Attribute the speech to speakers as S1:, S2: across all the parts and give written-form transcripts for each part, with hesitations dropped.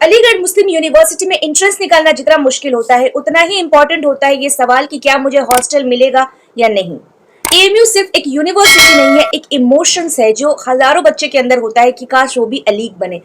S1: अलीगढ़ मुस्लिम university में entrance निकालना जितना मुश्किल होता है उतना ही इंपॉर्टेंट होता है ये सवाल कि क्या मुझे हॉस्टल मिलेगा या नहीं। एएमयू सिर्फ एक यूनिवर्सिटी नहीं है, एक इमोशंस है जो हजारों बच्चे के अंदर होता है कि काश वो भी अलीग बने।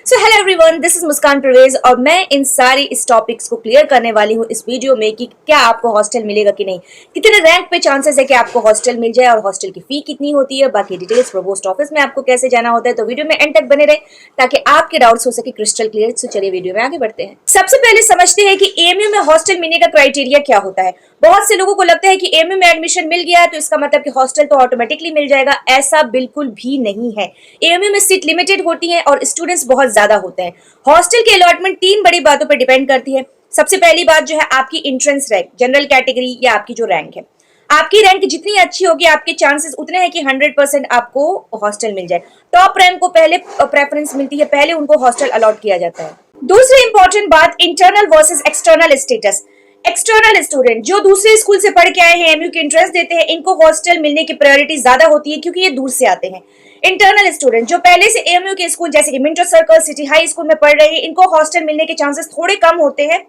S1: So hello everyone, this is Muskan Parvez और मैं इन सारी इस टॉपिक्स को क्लियर करने वाली हूँ इस वीडियो में कि क्या आपको हॉस्टल मिलेगा कि नहीं, कितने रैंक पे चांसेस है कि आपको हॉस्टल मिल जाए और हॉस्टल की फी कितनी होती है, बाकी डिटेल्स प्रोवोस्ट ऑफिस में आपको कैसे जाना होता है। तो वीडियो में एंड तक बने रहे ताकि आपके डाउट्स हो सके क्रिस्टल क्लियर। तो चलिए वीडियो में आगे बढ़ते हैं। सबसे पहले समझते हैं कि एएमयू में हॉस्टल मिलने का क्राइटेरिया क्या होता है। बहुत से लोगों को लगता है कि एएमयू में एडमिशन मिल गया तो इसका मतलब कि हॉस्टल तो ऑटोमेटिकली मिल जाएगा। ऐसा बिल्कुल भी नहीं है। एएमयू में सीट लिमिटेड होती है और स्टूडेंट्स बहुत ज्यादा होते हैं। हॉस्टल की अलॉटमेंट तीन बड़ी बातों पर डिपेंड करती है। सबसे पहली बात जो है आपकी एंट्रेंस रैंक, जनरल कैटेगरी या आपकी जो रैंक है। आपकी रैंक जितनी अच्छी होगी आपके चांसेस उतने हैं कि 100% आपको हॉस्टल मिल जाए। टॉप रैंक को पहले प्रेफरेंस मिलती है, पहले उनको हॉस्टल अलॉट किया जाता है। दूसरी इंपॉर्टेंट बात, internal versus external status. External student जो दूसरे स्कूल से पढ़ के आए हैं, एमयू के इंटरेस्ट देते हैं, इनको हॉस्टल मिलने की प्रायोरिटी ज्यादा होती है क्योंकि ये दूर से आते हैं। इंटरनल स्टूडेंट जो पहले से एमयू के स्कूल जैसे कि Minto circle, city high school में पढ़ रहे हैं, इनको हॉस्टल मिलने के चांसेस थोड़े कम होते हैं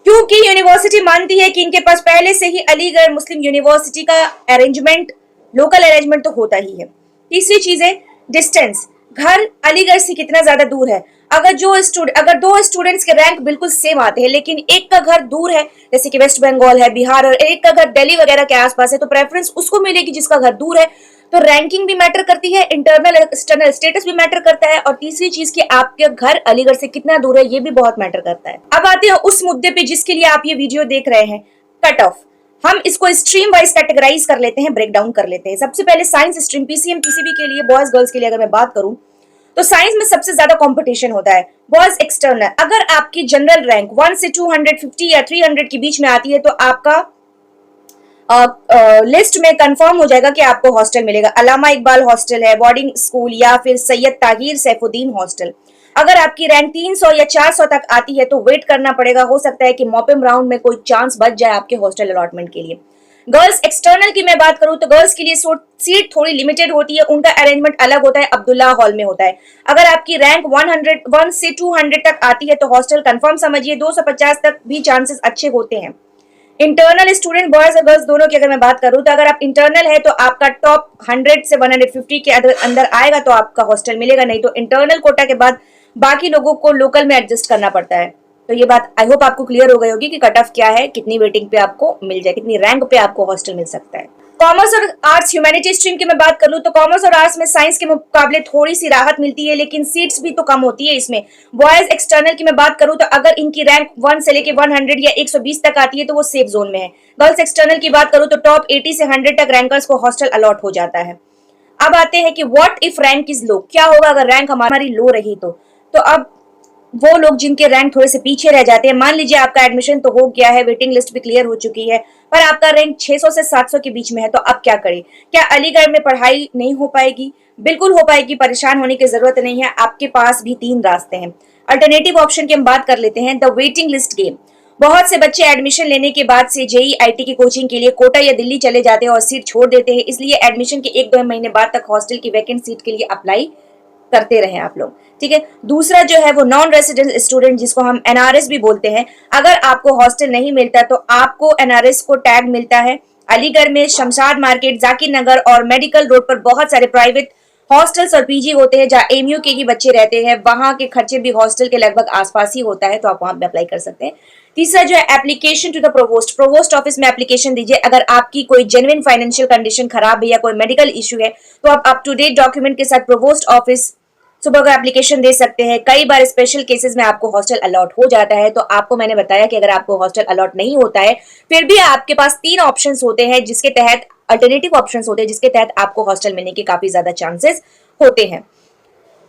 S1: क्योंकि यूनिवर्सिटी मानती है कि इनके पास पहले से ही अलीगढ़ मुस्लिम यूनिवर्सिटी का अरेंजमेंट, लोकल अरेंजमेंट तो होता ही है। तीसरी चीज है डिस्टेंस, घर अलीगढ़ से कितना ज्यादा दूर है। अगर दो स्टूडेंट्स के रैंक बिल्कुल सेम आते हैं लेकिन एक का घर दूर है, जैसे कि वेस्ट बंगाल है, बिहार, और एक का घर दिल्ली वगैरह के आसपास है, तो प्रेफरेंस उसको मिलेगी जिसका घर दूर है। तो रैंकिंग भी मैटर करती है, इंटरनल एक्सटर्नल स्टेटस भी मैटर करता है, और तीसरी चीज कि आपके घर अलीगढ़ से कितना दूर है ये भी बहुत मैटर करता है। अब आते हैं उस मुद्दे पे जिसके लिए आप ये वीडियो देख रहे हैं, कट ऑफ। हम इसको स्ट्रीम वाइज कैटेगराइज कर लेते हैं, ब्रेक डाउन कर लेते हैं। सबसे पहले साइंस स्ट्रीम, पीसीएम पीसीबी के लिए, बॉयज गर्ल्स के लिए अगर मैं बात करूं तो साइंस में सबसे ज्यादा कंपटीशन होता है। बॉयज एक्सटर्नल, अगर आपकी जनरल रैंक 1 से 250 या 300 के बीच में आती है तो आपका लिस्ट में कंफर्म हो जाएगा कि आपको हॉस्टल मिलेगा। अलामा इकबाल हॉस्टल है, बोर्डिंग स्कूल, या फिर सैयद ताहिर सैफुद्दीन हॉस्टल। अगर आपकी रैंक 300 या 400 तक आती है तो वेट करना पड़ेगा, हो सकता है कि मॉपिम राउंड में कोई चांस बच जाए आपके हॉस्टल अलॉटमेंट के लिए। गर्ल्स एक्सटर्नल की मैं बात करूं तो गर्ल्स के लिए सीट थोड़ी लिमिटेड होती है, उनका अरेंजमेंट अलग होता है, अब्दुल्ला हॉल में होता है। अगर आपकी रैंक 1 से 200 तक आती है तो हॉस्टल कंफर्म समझिए, 250 तक भी चांसेस अच्छे होते हैं। इंटरनल स्टूडेंट बॉयज और गर्ल्स दोनों की अगर मैं बात करूं तो अगर आप इंटरनल है तो आपका टॉप 100 से 150 के अंदर आएगा तो आपका हॉस्टल मिलेगा, नहीं तो इंटरनल कोटा के बाद बाकी लोगों को लोकल में एडजस्ट करना पड़ता है। तो ये बात आई होप आपको क्लियर हो गई होगी कि कट ऑफ क्या है, कितनी वेटिंग पे आपको मिल जाए, कितनी रैंक पे आपको हॉस्टल मिल सकता है। कॉमर्स और आर्ट्स ह्यूमैनिटी स्ट्रीम की मैं बात कर लूं तो कॉमर्स और आर्ट्स में साइंस के मुकाबले थोड़ी सी राहत मिलती है लेकिन सीट्स भी तो कम होती है इसमें। बॉयज एक्सटर्नल की मैं बात करूं तो अगर इनकी रैंक 1 से लेके 100 या 120 तक आती है तो वो सेफ जोन में है। गर्ल्स एक्सटर्नल की बात करूं तो टॉप 80 से 100 तक रैंकर्स को हॉस्टल अलॉट हो जाता है। अब आते हैं कि what if rank is low, क्या होगा अगर रैंक हमारी लो रही तो अब वो लोग जिनके रैंक थोड़े से पीछे रह जाते हैं, मान लीजिए आपका एडमिशन तो हो गया है, वेटिंग लिस्ट भी क्लियर हो चुकी है, पर आपका रैंक 600 से 700 के बीच में है, तो अब क्या करें? क्या अलीगढ़ में पढ़ाई नहीं हो पाएगी? बिल्कुल हो पाएगी, परेशान होने की जरूरत नहीं है। आपके पास भी 3 रास्ते हैं। अल्टरनेटिव ऑप्शन की हम बात कर लेते हैं, द वेटिंग लिस्ट गेम। बहुत से बच्चे एडमिशन लेने के बाद से जेई आईटी की कोचिंग के लिए कोटा या दिल्ली चले जाते हैं और सीट छोड़ देते हैं, इसलिए एडमिशन के 1-2 महीने बाद तक हॉस्टल की वैकेंट सीट के लिए अप्लाई करते रहे आप लोग, ठीक है। दूसरा जो है वो नॉन रेसिडेंट स्टूडेंट, जिसको हम एनआरएस भी बोलते हैं। अगर आपको हॉस्टल नहीं मिलता तो आपको एनआरएस को टैग मिलता है। अलीगढ़ में शमशाद मार्केट, जाकिर नगर और मेडिकल रोड पर बहुत सारे प्राइवेट हॉस्टल्स और पीजी होते हैं जहाँ एमयू के ही बच्चे रहते हैं। वहां के खर्चे भी हॉस्टल के लगभग आसपास ही होता है, तो आप वहां पे अप्लाई कर सकते हैं। तीसरा जो है application to the provost office में एप्लीकेशन दीजिए। अगर आपकी कोई जेन्युइन फाइनेंशियल कंडीशन खराब है या कोई मेडिकल इश्यू है तो आप अप टू डेट डॉक्यूमेंट के साथ प्रोवोस्ट ऑफिस सुबह को एप्लीकेशन दे सकते हैं। कई बार स्पेशल केसेस में आपको हॉस्टल अलॉट हो जाता है। तो आपको मैंने बताया कि अगर आपको हॉस्टल अलॉट नहीं होता है फिर भी आपके पास 3 ऑप्शंस होते हैं जिसके तहत, अल्टरनेटिव ऑप्शंस होते हैं जिसके तहत आपको हॉस्टल मिलने के काफी ज्यादा चांसेस होते हैं।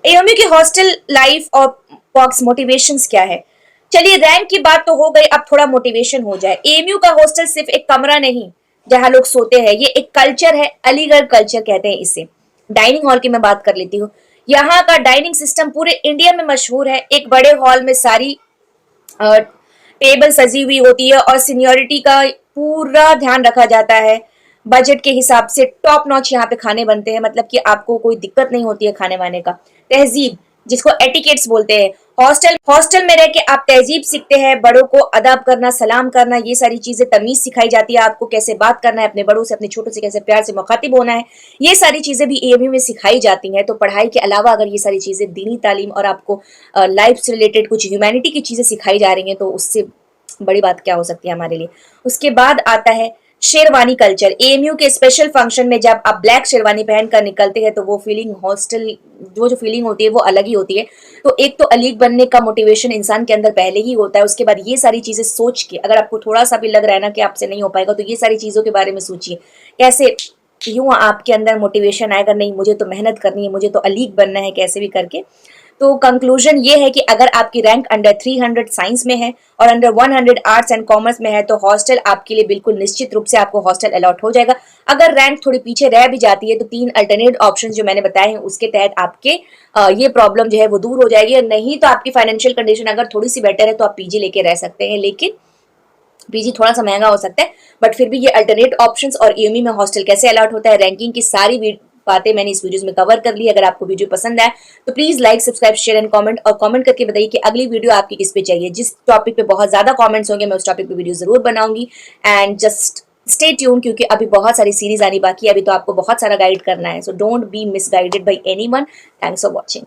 S1: एएमयू की हॉस्टल लाइफ और पॉक्स मोटिवेशंस क्या है? चलिए रैंक की बात तो हो गई, अब थोड़ा मोटिवेशन हो जाए। एएमयू का हॉस्टल सिर्फ एक कमरा नहीं जहां लोग सोते हैं, ये एक कल्चर है, अलीगढ़ कल्चर कहते हैं इसे। डाइनिंग हॉल की मैं बात कर लेती हूँ। यहाँ का डाइनिंग सिस्टम पूरे इंडिया में मशहूर है। एक बड़े हॉल में सारी टेबल सजी हुई होती है और सीनियोरिटी का पूरा ध्यान रखा जाता है। बजट के हिसाब से टॉप नॉच यहाँ पे खाने बनते हैं, मतलब कि आपको कोई दिक्कत नहीं होती है खाने वाने का। तहजीब, जिसको एटिकेट्स बोलते हैं। हॉस्टल में रह के आप तहजीब सीखते हैं, बड़ों को अदब करना, सलाम करना, ये सारी चीजें, तमीज सिखाई जाती है आपको, कैसे बात करना है अपने बड़ों से, अपने छोटों से कैसे प्यार से मुखातिब होना है, ये सारी चीजें भी एएमयू में सिखाई जाती हैं। तो पढ़ाई के अलावा अगर ये सारी चीजें, दीनी तालीम और आपको लाइफ से रिलेटेड कुछ ह्यूमैनिटी की चीजें सिखाई जा रही हैं, तो उससे बड़ी बात क्या हो सकती है हमारे लिए। उसके बाद आता है शेरवानी कल्चर। एएमयू के स्पेशल फंक्शन में जब आप ब्लैक शेरवानी पहन कर निकलते हैं तो वो फीलिंग, हॉस्टल जो फीलिंग होती है वो अलग ही होती है। तो एक तो अलीग बनने का मोटिवेशन इंसान के अंदर पहले ही होता है, उसके बाद ये सारी चीजें सोच के, अगर आपको थोड़ा सा भी लग रहा है ना कि आपसे नहीं हो पाएगा, तो ये सारी चीजों के बारे में सोचिए, कैसे यूं आपके अंदर मोटिवेशन आएगा, नहीं मुझे तो मेहनत करनी है, मुझे तो अलीग बनना है कैसे भी करके। तो कंक्लूजन ये है कि अगर आपकी रैंक अंडर 300 साइंस में है और अंडर 100 आर्ट्स एंड कॉमर्स में है तो हॉस्टल आपके लिए बिल्कुल निश्चित रूप से आपको हॉस्टल अलॉट हो जाएगा। अगर रैंक थोड़ी पीछे रह भी जाती है तो 3 अल्टरनेट ऑप्शन जो मैंने बताए हैं उसके तहत आपके ये प्रॉब्लम जो है वो दूर हो जाएगी। और नहीं तो आपकी फाइनेंशियल कंडीशन अगर थोड़ी सी बेटर है तो आप पीजी लेके रह सकते हैं, लेकिन पीजी थोड़ा सा महंगा हो सकता है। बट फिर भी ये अल्टरनेट ऑप्शंस और ईएमई में हॉस्टल कैसे अलॉट होता है, रैंकिंग की सारी बातें मैंने इस वीडियोस में कवर कर ली। अगर आपको वीडियो पसंद आए तो please like, subscribe, share and comment, और कमेंट करके बताइए कि अगली वीडियो आपकी किस पे चाहिए। जिस टॉपिक पे बहुत ज्यादा कमेंट्स होंगे मैं उस टॉपिक पे वीडियो जरूर बनाऊंगी। एंड जस्ट स्टे ट्यून, क्योंकि अभी बहुत सारी सीरीज आनी बाकी है, अभी तो आपको बहुत सारा गाइड करना है। So don't be misguided bye anyone. Thanks for watching.